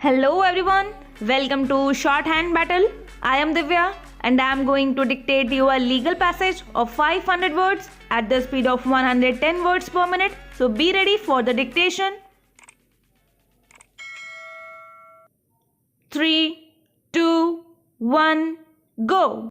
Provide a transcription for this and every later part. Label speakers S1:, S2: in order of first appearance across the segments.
S1: Hello everyone, welcome to Shorthand Battle. I am Divya and I am going to dictate you a legal passage of 500 words at the speed of 110 words per minute. So be ready for the dictation. 3, 2, 1, go.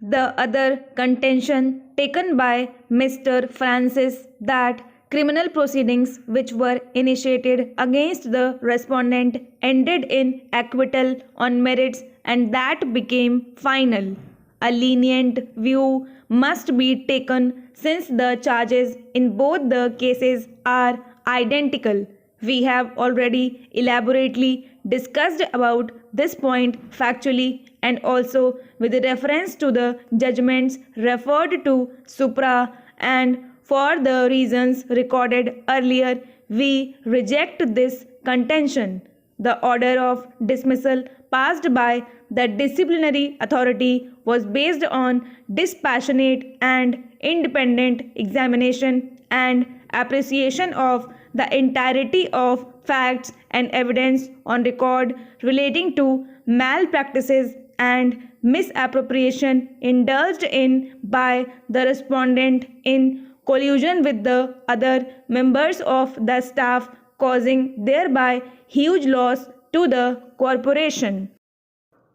S1: The other contention taken by Mr. Francis that criminal proceedings which were initiated against the respondent ended in acquittal on merits and that became final. A lenient view must be taken since the charges in both the cases are identical. We have already elaborately discussed about this point factually and also with reference to the judgments referred to supra, and for the reasons recorded earlier, we reject this contention. The order of dismissal passed by the disciplinary authority was based on dispassionate and independent examination and appreciation of the entirety of facts and evidence on record relating to malpractices and misappropriation indulged in by the respondent in collusion with the other members of the staff, causing thereby huge loss to the corporation.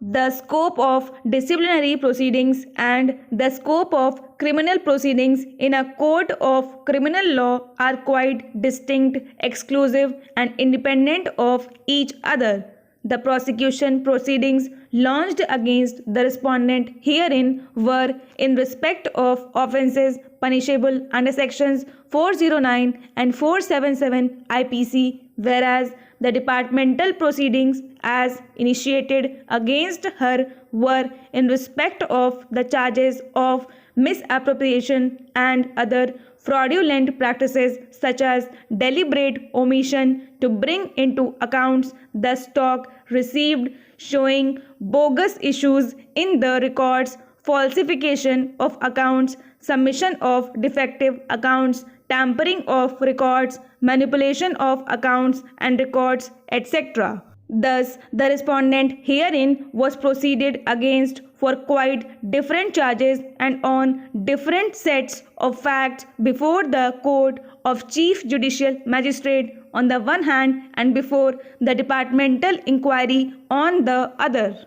S1: The scope of disciplinary proceedings and the scope of criminal proceedings in a court of criminal law are quite distinct, exclusive, and independent of each other. The prosecution proceedings launched against the respondent herein were in respect of offences punishable under sections 409 and 477 IPC, whereas the departmental proceedings as initiated against her were in respect of the charges of misappropriation and other fraudulent practices such as deliberate omission to bring into accounts the stock received, showing bogus issues in the records, falsification of accounts, submission of defective accounts, tampering of records, manipulation of accounts and records, etc. Thus, the respondent herein was proceeded against for quite different charges and on different sets of facts before the court of Chief Judicial Magistrate on the one hand and before the departmental inquiry on the other.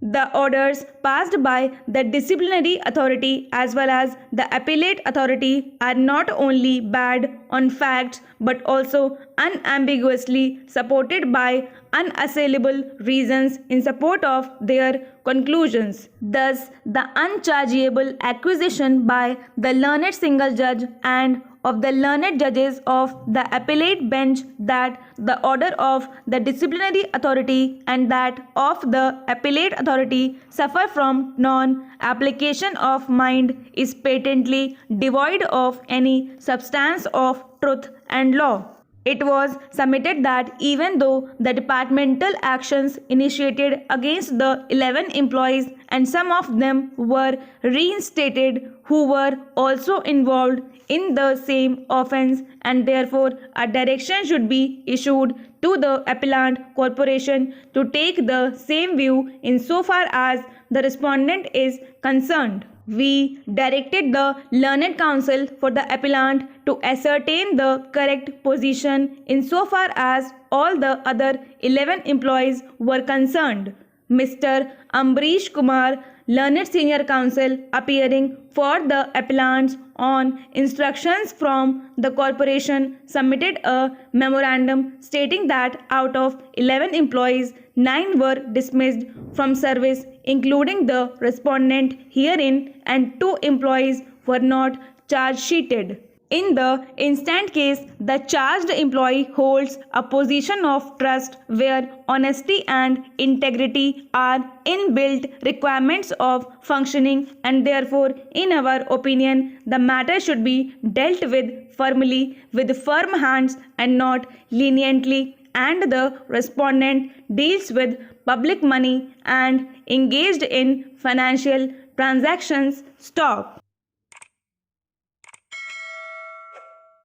S1: The orders passed by the disciplinary authority as well as the appellate authority are not only bad on facts but also unambiguously supported by unassailable reasons in support of their conclusions. Thus, the unchargeable accusation by the learned single judge and of the learned judges of the appellate bench that the order of the disciplinary authority and that of the appellate authority suffer from non-application of mind is patently devoid of any substance of truth and law. It was submitted that even though the departmental actions initiated against the 11 employees and some of them were reinstated who were also involved in the same offence, and therefore a direction should be issued to the appellant corporation to take the same view insofar as the respondent is concerned. We directed the learned counsel for the appellant to ascertain the correct position insofar as all the other 11 employees were concerned. Mr. Ambrish Kumar, learned senior counsel, appearing for the appellants on instructions from the corporation, submitted a memorandum stating that out of 11 employees, 9 were dismissed from service, including the respondent herein, and 2 employees were not charge sheeted. In the instant case, the charged employee holds a position of trust where honesty and integrity are inbuilt requirements of functioning, and therefore, in our opinion, the matter should be dealt with firmly, with firm hands and not leniently, and the respondent deals with public money and engaged in financial transactions. Stop.